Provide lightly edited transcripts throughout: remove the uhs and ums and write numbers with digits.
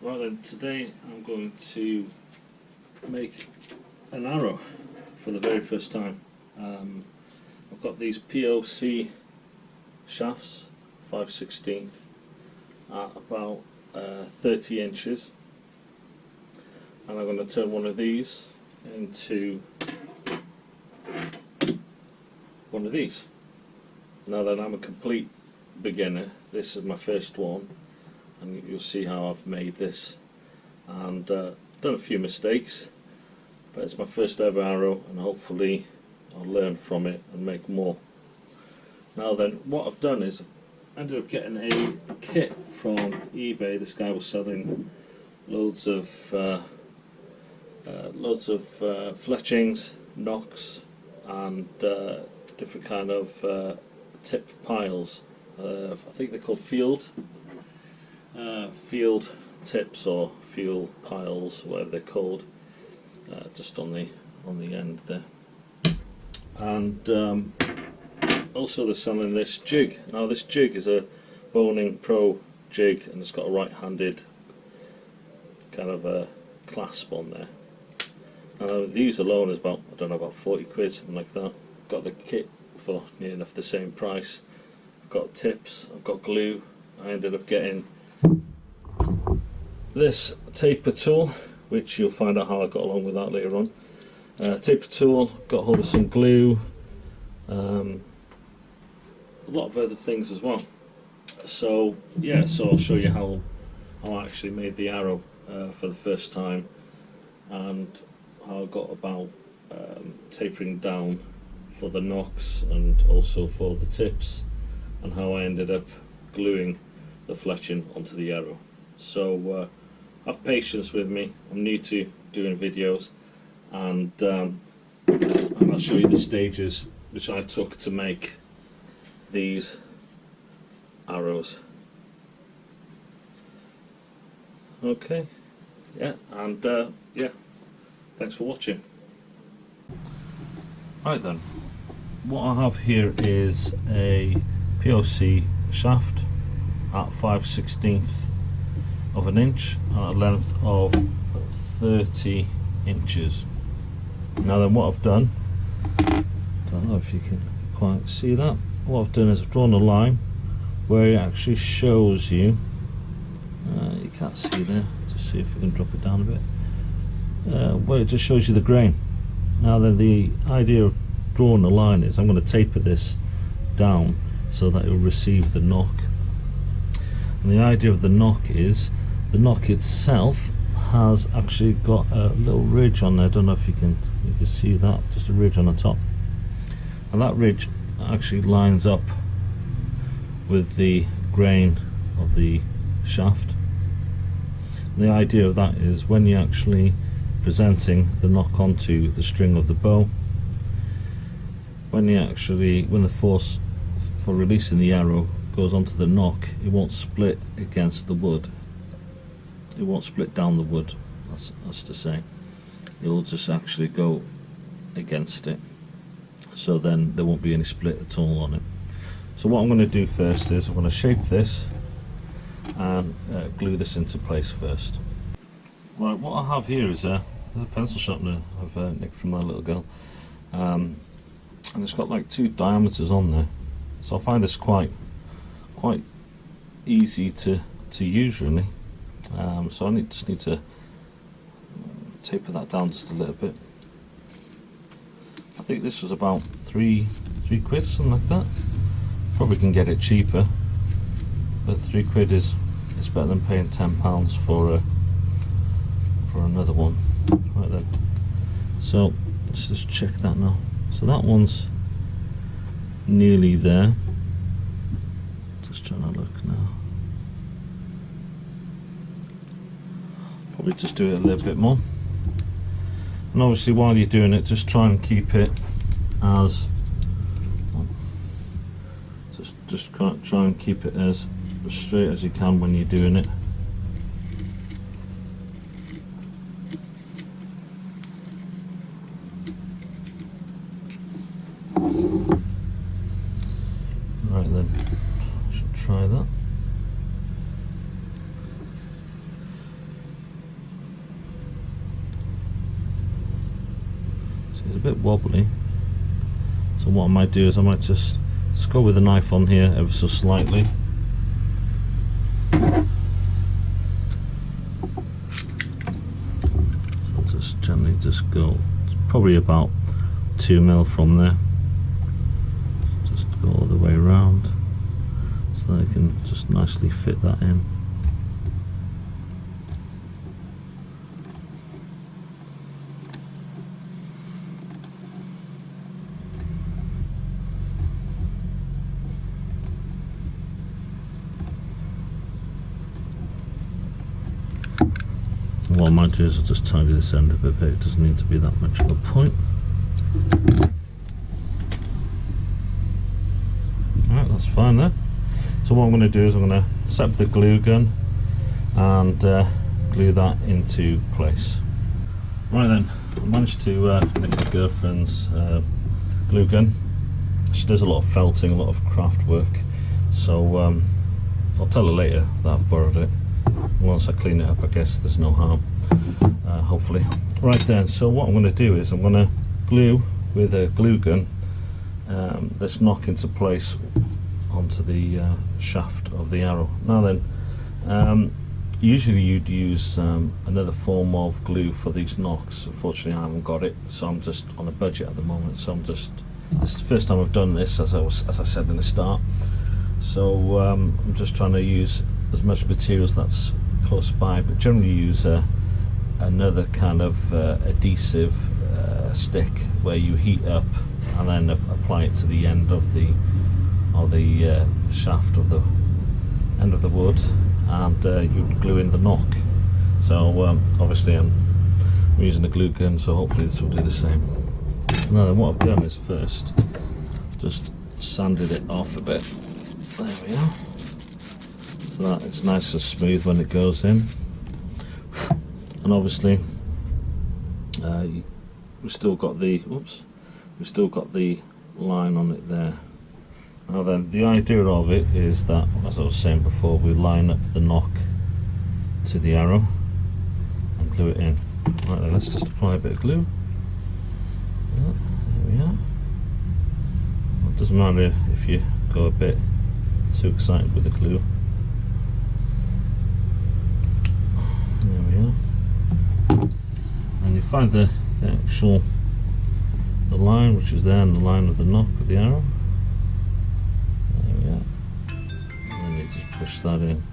Right then, today I'm going to make an arrow for the very first time. I've got these POC shafts, 5/16 at about 30 inches, and I'm going to turn one of these into one of these. Now that I'm a complete beginner, this is my first one, and you'll see how I've made this, and done a few mistakes, but it's my first ever arrow, and hopefully I'll learn from it and make more. Now then, what I've done is I ended up getting a kit from eBay. This guy was selling loads of fletchings, nocks, and different kind of tip piles. I think they're called field tips or field piles, whatever they're called. Just on the end there. And also they're selling this jig. Now this jig is a Boning Pro jig, and it's got a right-handed kind of a clasp on there. Now these alone is about, I don't know, about 40 quid, something like that. Got the kit for near enough the same price. I've got tips, I've got glue. I ended up getting this taper tool, which you'll find out how I got along with that later on. Taper tool, got hold of some glue, a lot of other things as well. So yeah, so I'll show you how I actually made the arrow for the first time, and how I got about tapering down for the nocks and also for the tips, and how I ended up gluing the fletching onto the arrow. So have patience with me. I'm new to doing videos, and I'll show you the stages which I took to make these arrows. Okay, yeah, and yeah, thanks for watching. Right then, what I have here is a POC shaft at 5/16 of an inch at a length of 30 inches. Now then, what I've done, don't know if you can quite see that, what I've done is I've drawn a line where it actually shows you, you can't see there, just see if we can drop it down a bit, where it just shows you the grain. Now then, the idea of drawing a line is I'm going to taper this down so that it will receive the knock. And the idea of the knock is the knock itself has actually got a little ridge on there. I don't know if you can see that, just a ridge on the top, and that ridge actually lines up with the grain of the shaft. And the idea of that is when you're actually presenting the knock onto the string of the bow, when the force for releasing the arrow goes onto the knock, it won't split against the wood. It won't split down the wood, that's to say. It will just actually go against it. So then there won't be any split at all on it. So what I'm going to do first is I'm going to shape this and glue this into place first. Right, what I have here is a pencil sharpener I've nicked from my little girl. And it's got like 2 diameters on there. So I find this quite easy to use, really. So I just need to taper that down just a little bit. I think this was about 3 quid, something like that. Probably can get it cheaper, but 3 quid is better than paying £10 for another one. Right then. So let's just check that now. So that one's nearly there. Just trying to look now. Probably just do it a little bit more. And obviously while you're doing it, just try and keep it as just try and keep it as straight as you can when you're doing it. Right then, I should try that. is a bit wobbly. So what I might do is I might just go with the knife on here ever so slightly. So just gently just go, probably about 2 mil from there. Just go all the way around so that I can just nicely fit that in. What I might do is I'll just tidy this end up a bit. It doesn't need to be that much of a point. Alright, that's fine there. So what I'm going to do is I'm going to set up the glue gun and glue that into place. Right then, I managed to nick my girlfriend's glue gun. She does a lot of felting, a lot of craft work, so I'll tell her later that I've borrowed it. Once I clean it up, I guess there's no harm, hopefully. Right then, so what I'm going to do is I'm going to glue with a glue gun this knock into place onto the shaft of the arrow. Now then, usually you'd use another form of glue for these knocks. Unfortunately I haven't got it, so I'm just on a budget at the moment, so this is the first time I've done this, as I said in the start. So I'm just trying to use as much materials that's close by, but generally use another kind of adhesive stick where you heat up and then apply it to the end of the shaft of the end of the wood, and you glue in the knock. So obviously I'm using a glue gun, so hopefully this will do the same. Now then, what I've done is first just sanded it off a bit. There we are. So that it's nice and smooth when it goes in. And obviously we've still got the line on it there. Now then, the idea of it is that, as I was saying before, we line up the knock to the arrow and glue it in. Right then, let's just apply a bit of glue. Yeah, there we are. It doesn't matter if you go a bit too excited with the glue. There we are. And you find the actual line which is there, and the line of the knock of the arrow. There we are. And then you just push that in.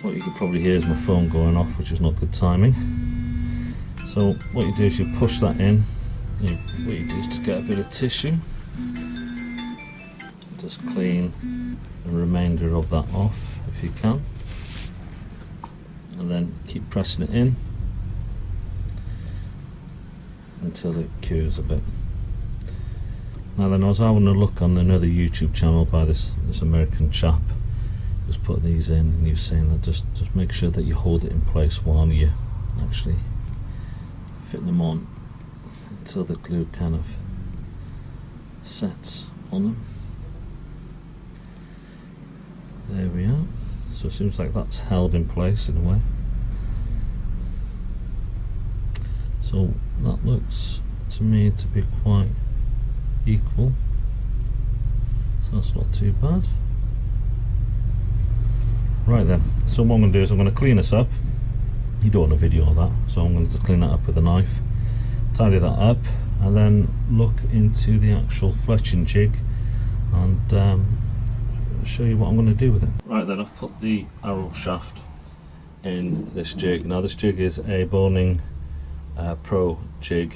What you could probably hear is my phone going off, which is not good timing. So what you do is you push that in. What you do is to get a bit of tissue, just clean the remainder of that off if you can, and then keep pressing it in until it cures a bit. Now then, I was having a look on another YouTube channel by this American chap who's put these in, and he was saying that just make sure that you hold it in place while you actually fit them on, until the glue kind of sets on them. There we are. So it seems like that's held in place in a way. So that looks to me to be quite equal. So that's not too bad. Right then, so what I'm going to do is I'm going to clean this up. You don't want a video of that, so I'm going to clean that up with a knife, tidy that up, and then look into the actual fletching jig and show you what I'm going to do with it. Right then, I've put the arrow shaft in this jig. Now this jig is a Boning Pro jig,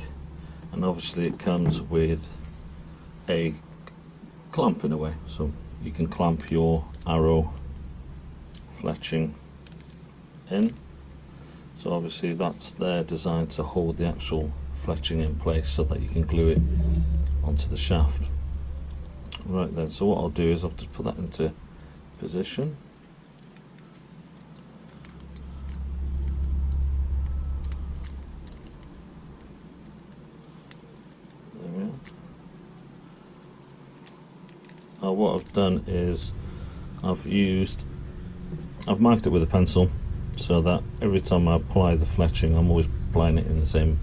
and obviously it comes with a clamp in a way, so you can clamp your arrow fletching in. So obviously that's there designed to hold the actual fletching in place so that you can glue it onto the shaft. Right then, so what I'll do is I'll just put that into position. There we are. Now what I've done is I've marked it with a pencil so that every time I apply the fletching, I'm always applying it in the same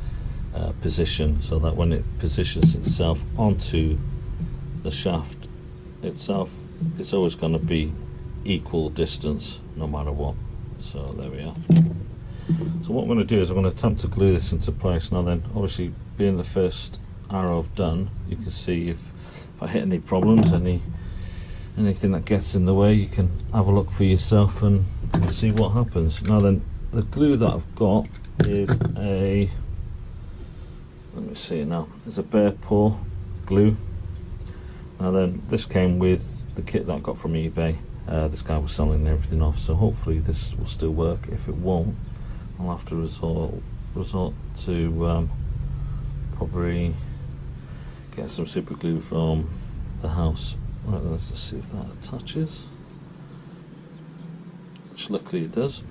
position, so that when it positions itself onto the shaft itself, it's always going to be equal distance no matter what. So there we are. So what I'm going to do is I'm going to attempt to glue this into place. Now then, obviously being the first arrow I've done, you can see if I hit any problems, anything that gets in the way, you can have a look for yourself and see what happens. Now then, the glue that I've got is a, let me see it now, it's a bear paw glue. Now then, this came with the kit that I got from eBay. This guy was selling everything off, so hopefully this will still work. If it won't, I'll have to resort to probably get some super glue from the house. Right, let's just see if that attaches, which luckily it does.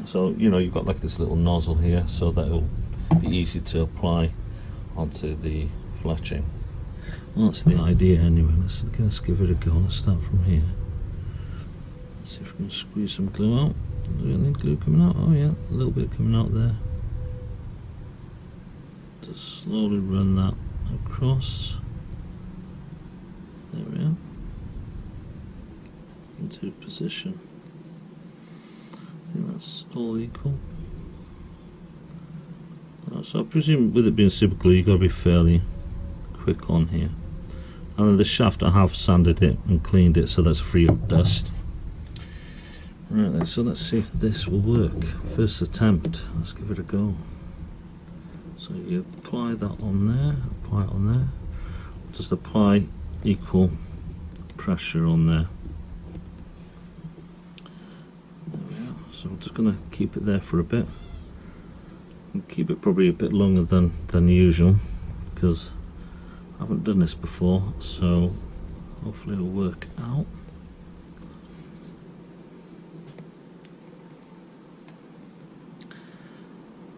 So you know, you've got like this little nozzle here, so that it'll be easy to apply onto the fletching. Well, that's the idea anyway. Let's give it a go. Let's start from here. Let's see if we can squeeze some glue out. Is there any glue coming out? Oh yeah, a little bit coming out there. Just slowly run that across. There we are. Into position. I think that's all equal. So I presume with it being super glue, you've got to be fairly quick on here. And then the shaft, I have sanded it and cleaned it so that's free of dust. Right then, so let's see if this will work. First attempt, let's give it a go. So you apply that on there, apply it on there. Just apply equal pressure on there. There we are. So I'm just going to keep it there for a bit. And keep it probably a bit longer than usual, because I haven't done this before, so hopefully it'll work out.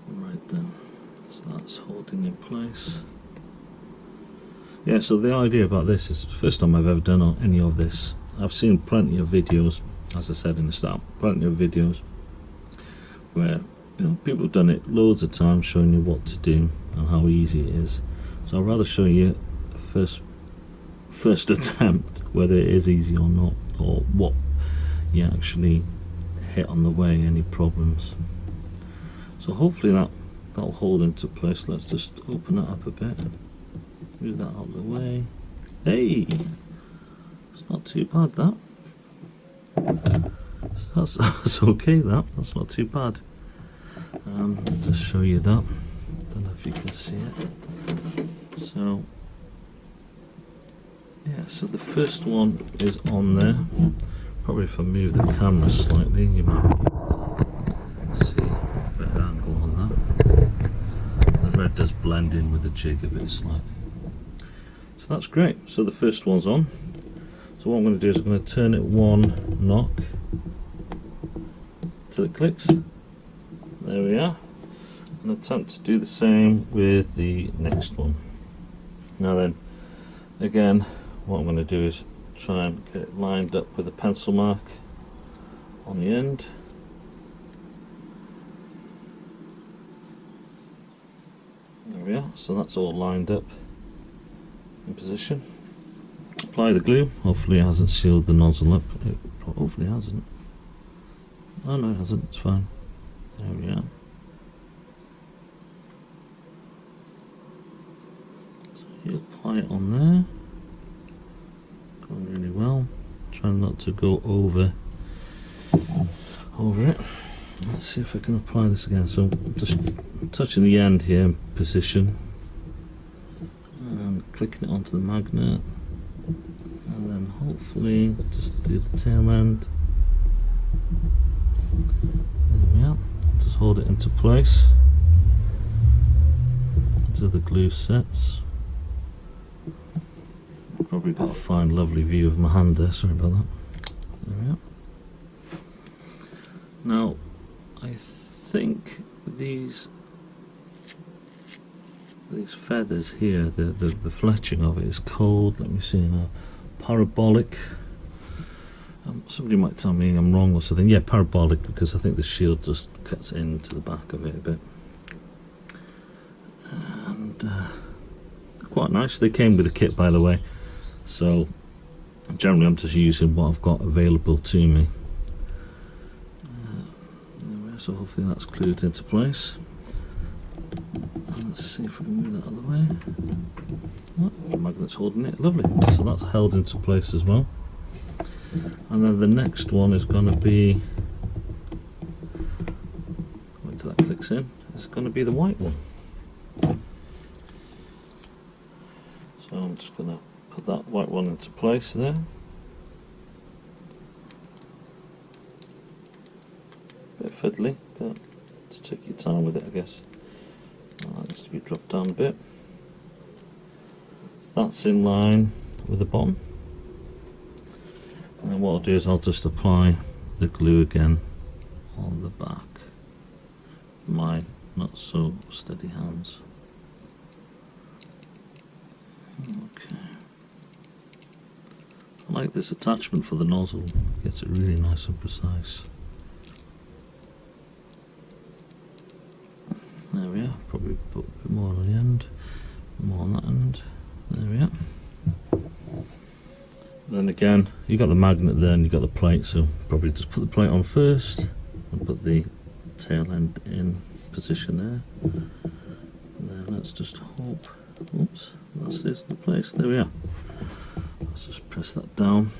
Right then, so that's holding in place. Yeah, so the idea about this is the first time I've ever done any of this. I've seen plenty of videos, as I said in the start, plenty of videos where, you know, people have done it loads of times, showing you what to do and how easy it is. So I'd rather show you first attempt whether it is easy or not, or what you actually hit on the way, any problems. So hopefully that'll hold into place. Let's just open that up a bit, move that out of the way. Hey, it's not too bad, that. That's okay, that's not too bad. Just show you that. Don't know if you can see it. So yeah, so the first one is on there. Probably if I move the camera slightly, you might be able to see a better angle on that. The red does blend in with the jig a bit slightly. So that's great. So the first one's on. So what I'm going to do is I'm going to turn it one knock till it clicks. There we are. And attempt to do the same with the next one. Now then, again, what I'm going to do is try and get it lined up with a pencil mark on the end. There we are. So that's all lined up in position. Apply the glue. Hopefully it hasn't sealed the nozzle up. It hopefully hasn't. Oh no, it hasn't. It's fine. There we are. So you apply it on there. Going really well. Trying not to go over it. Let's see if I can apply this again. So just touching the end here in position and clicking it onto the magnet, and then hopefully just do the tail end. There we are. Just hold it into place until the glue sets. Probably got a fine lovely view of my hand there, sorry about that. There we are. Now I think these feathers here, the fletching of it is called, let me see now, parabolic somebody might tell me I'm wrong or something. Yeah, parabolic, because I think the shield just cuts into the back of it a bit. And quite nice. They came with a kit, by the way, so generally I'm just using what I've got available to me. So hopefully that's glued into place. And let's see if we can move that out of the way. Oh, the magnet's holding it. Lovely. So that's held into place as well. And then the next one is going to be, wait till that clicks in, it's going to be the white one. So I'm just going to put that white one into place there. Bit fiddly, but just take your time with it, I guess. That needs to be dropped down a bit. That's in line with the bottom. And then what I'll do is I'll just apply the glue again on the back. My not so steady hands. Okay. I like this attachment for the nozzle, it gets it really nice and precise. There we are, probably put a bit more on the end, more on that end. There we are. Then again, you got the magnet there and you got the plate, so probably just put the plate on first and put the tail end in position there. And then let's just hope, oops, that's this in place. There we are. Let's just press that down.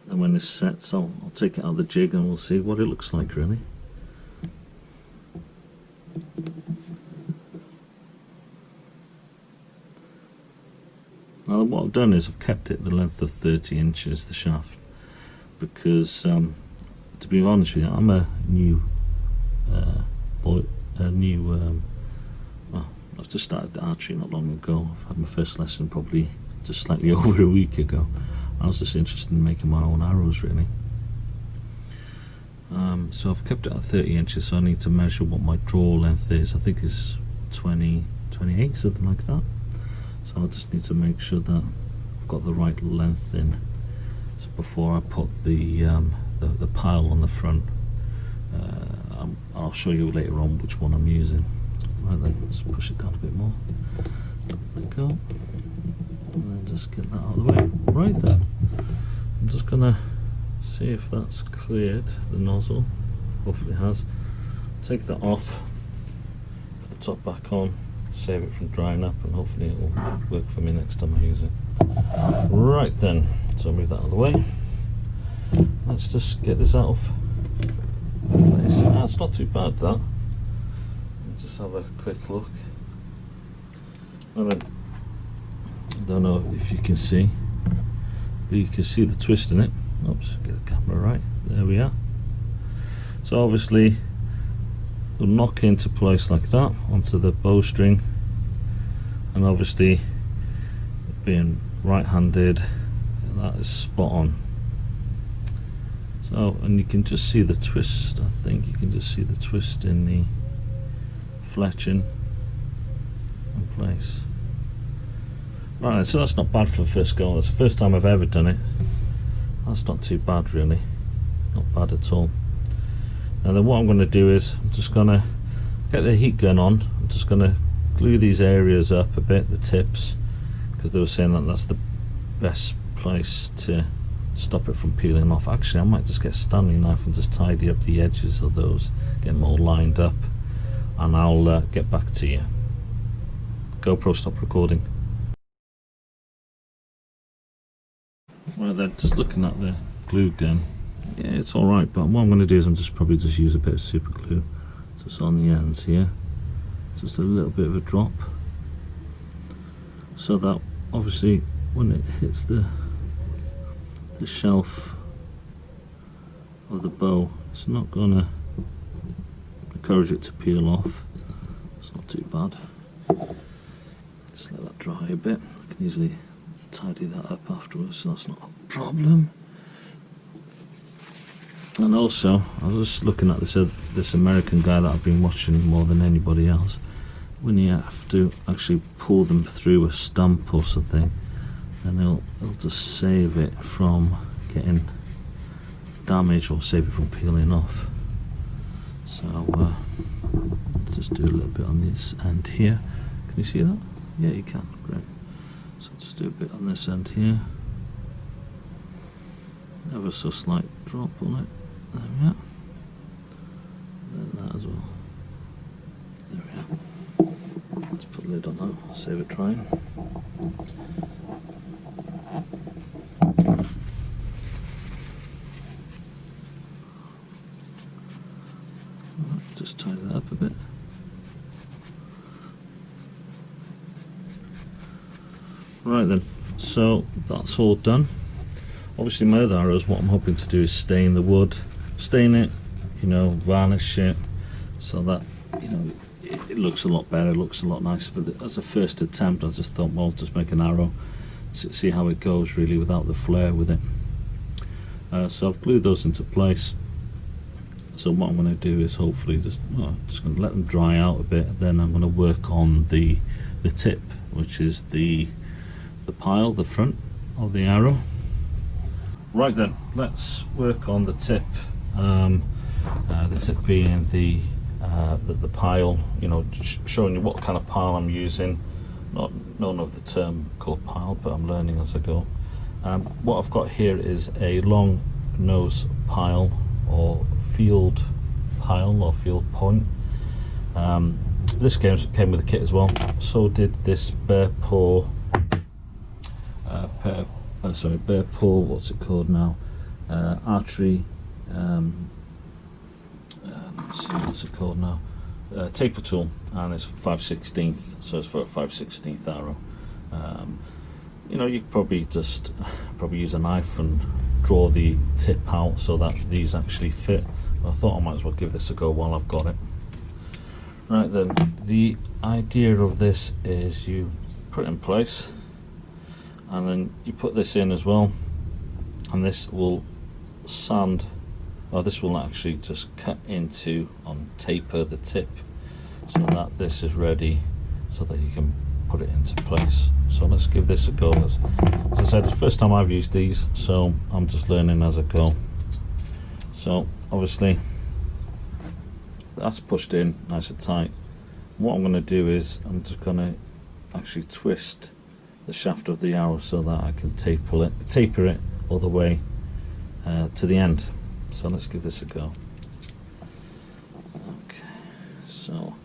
And when this sets, I'll take it out of the jig and we'll see what it looks like really. Now what I've done is I've kept it the length of 30 inches, the shaft, because to be honest with you, I'm a new well, I've just started archery not long ago. I've had my first lesson probably just slightly over a week ago. I was just interested in making my own arrows really. So I've kept it at 30 inches, so I need to measure what my draw length is. I think it's 28, something like that. So I just need to make sure that I've got the right length in, so before I put the pile on the front. I'll show you later on which one I'm using. Right then, let's push it down a bit more. There we go. And then just get that out of the way. Right then, I'm just gonna see if that's cleared the nozzle. Hopefully it has. Take that off, put the top back on, save it from drying up, and hopefully it will work for me next time I use it. Right then, so I'll move that out of the way. Let's just get this out of place. It's not too bad, that. Let's just have a quick look. And then, I don't know if you can see, but you can see the twist in it. Oops, get the camera right. There we are. So obviously it'll knock into place like that onto the bowstring, and obviously being right-handed, that is spot on. So, and you can just see the twist. I think you can just see the twist in the fletching in place. Right, so that's not bad for the first go. That's the first time I've ever done it. That's not too bad really, not bad at all. Now then what I'm going to do is I'm just going to get the heat gun on. I'm just going to glue these areas up a bit, the tips, because they were saying that that's the best place to stop it from peeling off. Actually I might just get a Stanley knife and just tidy up the edges of those, get them all lined up, and I'll get back to you. GoPro, stop recording. Right then, just looking at the glue gun, yeah, it's alright, but what I'm going to do is I'm just probably just use a bit of super glue just on the ends here, just a little bit of a drop, so that obviously when it hits the shelf of the bow, it's not going to encourage it to peel off. It's not too bad. Just let that dry a bit. I can easily tidy that up afterwards, so that's not a problem. And also, I was just looking at this American guy that I've been watching more than anybody else, when you have to actually pull them through a stump or something, then it'll just save it from getting damaged or save it from peeling off. So just do a little bit on this end here. Can you see that? Yeah, you can. Great. So just do a bit on this end here. Ever so slight drop on it. There we are. Then that as well. There we are. Let's put the lid on that. Save it drying. Just tidy that up a bit. Right then, so that's all done. Obviously my other arrows, what I'm hoping to do is stain the wood, stain it, you know, varnish it, so that, you know, it looks a lot better, it looks a lot nicer. But as a first attempt, I just thought, well, just make an arrow, see how it goes really without the flare with it. So I've glued those into place. So what I'm going to do is hopefully just going to let them dry out a bit. Then I'm going to work on the tip, which is the pile, the front of the arrow. Right then, let's work on the tip. The tip being the pile. You know, showing you what kind of pile I'm using. Not known of the term called pile, but I'm learning as I go. What I've got here is a long nose pile, or field pile, or field point. This came with a kit as well. So did this bear paw, bear paw, what's it called now? Archery, let's see, what's it called now? Taper tool, and it's 5/16, so it's for a 5/16 arrow. You know, you could probably just use a knife and draw the tip out so that these actually fit. I thought I might as well give this a go while I've got it. Right then, the idea of this is you put it in place, and then you put this in as well, and this will sand, or this will actually just cut into and taper the tip so that this is ready so that you can put it into place. So let's give this a go. As I said, it's the first time I've used these, so I'm just learning as I go. So obviously that's pushed in nice and tight. What I'm going to do is I'm just going to actually twist the shaft of the arrow so that I can taper it all the way to the end. So let's give this a go. Okay, so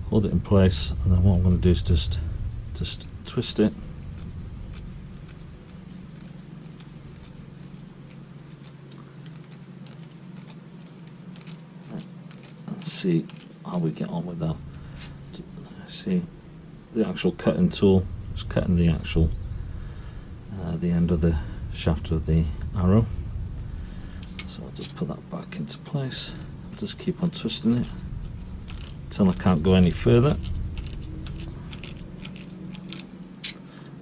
hold it in place, and then what I'm going to do is just twist it. And see how we get on with that. See the actual cutting tool, just cutting the actual the end of the shaft of the arrow. So I'll just put that back into place. I'll just keep on twisting it until I can't go any further.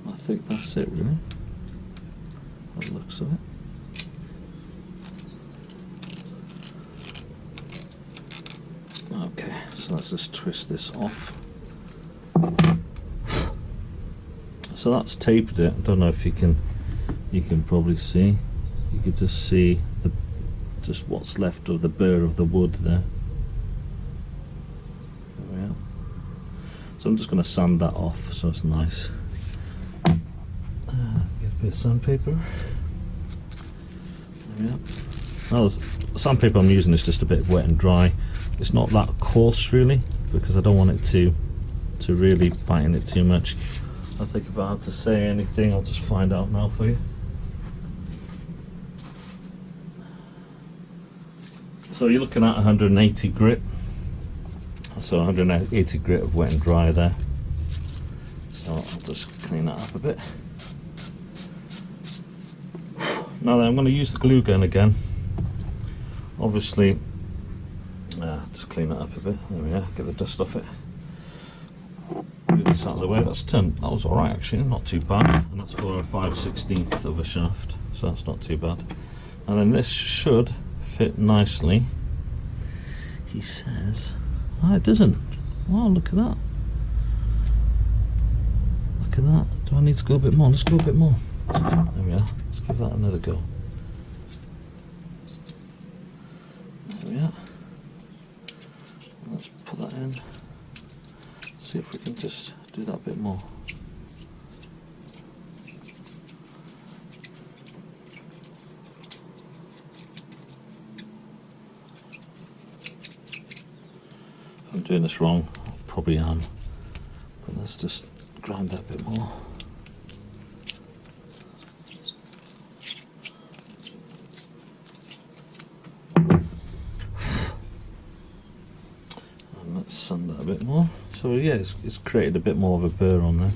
I think that's it really, by the looks of it. Okay, so let's just twist this off. So that's tapered it. I don't know if you can probably see. You can just see just what's left of the burr of the wood there. There we are. So I'm just going to sand that off so it's nice. Get a bit of sandpaper. There we are. Now the sandpaper I'm using is just a bit wet and dry. It's not that coarse really, because I don't want it to really bite in it too much. I think if I had to say anything, I'll just find out now for you. So you're looking at 180 grit. So 180 grit of wet and dry there. So I'll just clean that up a bit. Now then, I'm going to use the glue gun again. Obviously, just clean that up a bit. There we are. Get the dust off it. Move this out of the way. That was alright actually, not too bad. And that's for a 5/16 of a shaft, so that's not too bad. And then this should fit nicely. He says, oh, it doesn't. Oh, look at that. I need to go a bit more. Let's go a bit more. There we are. Let's give that another go. There we are. Let's put that in. See if we can just do that a bit more. If I'm doing this wrong, I probably am. But let's just grind that a bit more. And let's sand that a bit more. So yeah, it's created a bit more of a burr on there.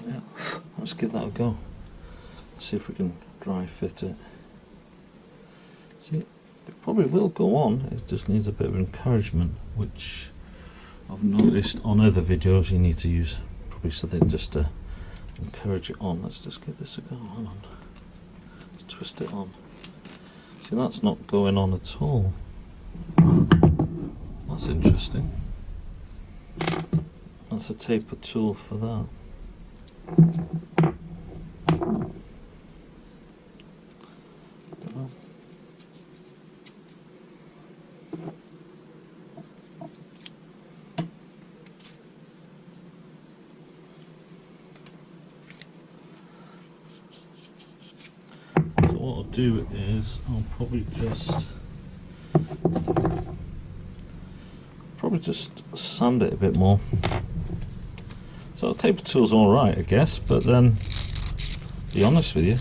Yeah, let's give that a go. See if we can dry fit it. See, it probably will go on, it just needs a bit of encouragement, which I've noticed on other videos you need to use probably something just to encourage it on. Let's just give this a go, hang on. Let's twist it on. See, that's not going on at all. That's interesting. That's a taper tool for that. What I'll do is I'll probably just sand it a bit more. So the taper tool's alright, I guess, but then to be honest with you,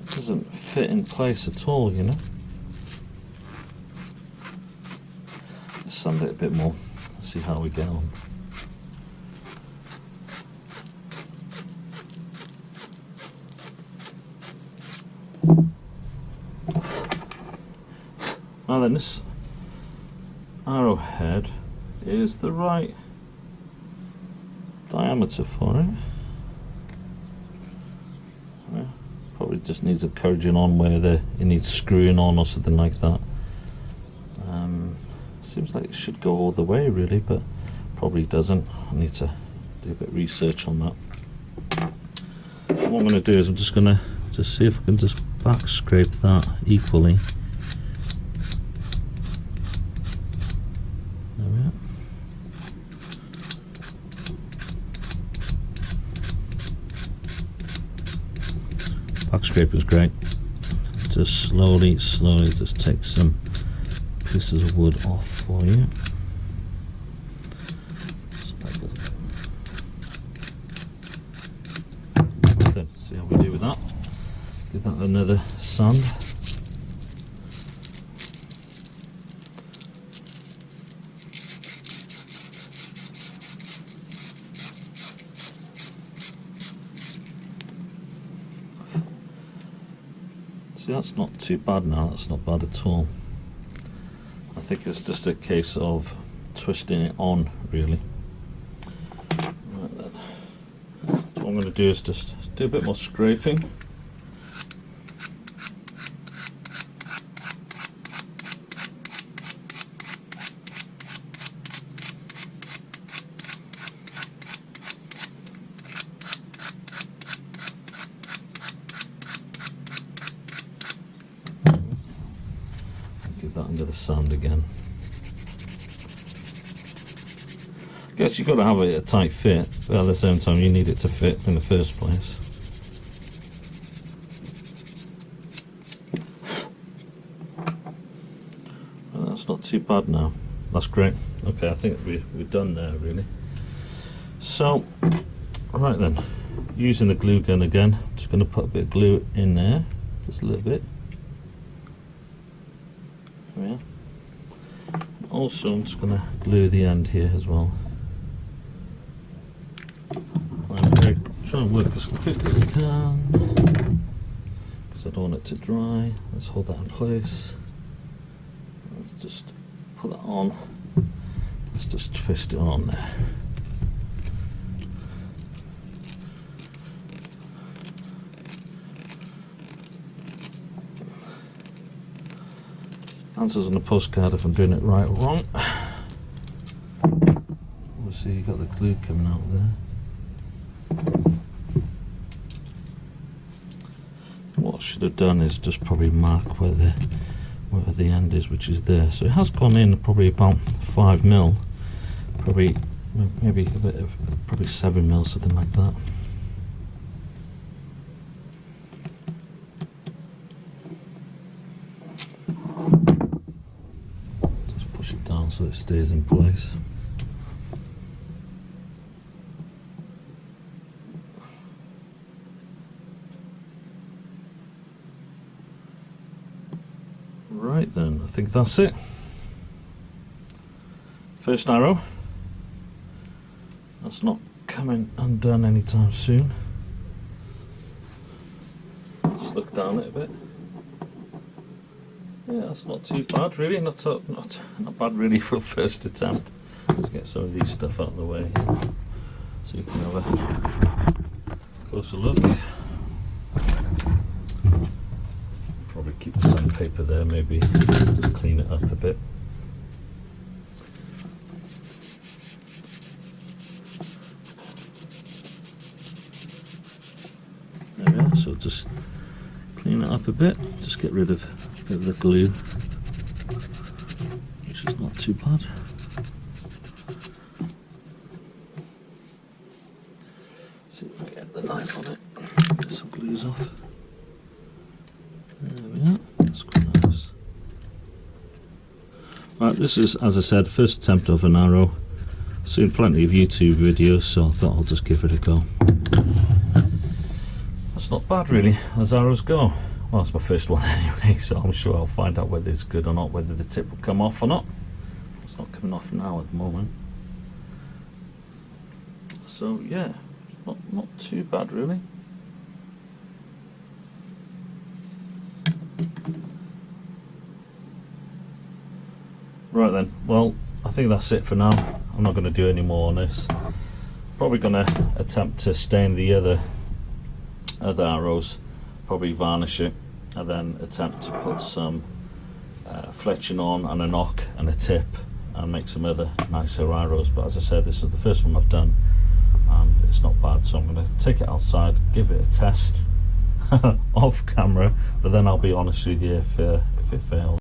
it doesn't fit in place at all, you know. Let's sand it a bit more and see how we get on. Now then, this arrowhead is the right diameter for it. Yeah, probably just needs encouraging on where it needs screwing on or something like that. Seems like it should go all the way really, but probably doesn't. I need to do a bit of research on that. What I'm going to do is I'm just going to see if I can just back scrape that equally. There we are. Back scrape is great. Just slowly just take some pieces of wood off for you. Then see how we do with that. Give that another sand. See, that's not too bad now, that's not bad at all. I think it's just a case of twisting it on, really. Right then. So what I'm going to do is just do a bit more scraping. Give that under the sand again. I guess you've got to have it a tight fit, but at the same time you need it to fit in the first place. Well, that's not too bad now. That's great. Okay, I think we're done there really. So, right then, using the glue gun again, I'm just going to put a bit of glue in there, just a little bit. Yeah. Also, I'm just going to glue the end here as well. Okay, try and work as quick as I can because I don't want it to dry. Let's hold that in place. Let's just put that on. Let's just twist it on there. Answers on the postcard if I'm doing it right or wrong. Obviously you got the glue coming out there. What I should have done is just probably mark where the end is, which is there. So it has gone in probably about 5mm, probably maybe a bit of probably 7mm, something like that. Just push it down so it stays in place. Right then, I think that's it. First arrow. That's not coming undone anytime soon. Just look down it a bit. Yeah, that's not too bad really. Not bad really for a first attempt. Let's get some of these stuff out of the way so you can have a closer look. Probably keep the sandpaper there, maybe just clean it up a bit. There we are, so just clean it up a bit, just get rid of a bit of the glue, which is not too bad. See if I get the knife on it, get some glues off. There we are, that's quite nice. Right, this is, as I said, first attempt of an arrow. Seen plenty of YouTube videos, so I thought I'll just give it a go. That's not bad really, as arrows go. Well, it's my first one anyway, so I'm sure I'll find out whether it's good or not, whether the tip will come off or not. It's not coming off now at the moment. So yeah, not too bad really. Right then, well, I think that's it for now. I'm not going to do any more on this. Probably going to attempt to stain the other arrows, probably varnish it, and then attempt to put some fletching on and a knock and a tip and make some other nicer arrows. But as I said, this is the first one I've done and it's not bad, so I'm going to take it outside, give it a test off camera, but then I'll be honest with you if it fails.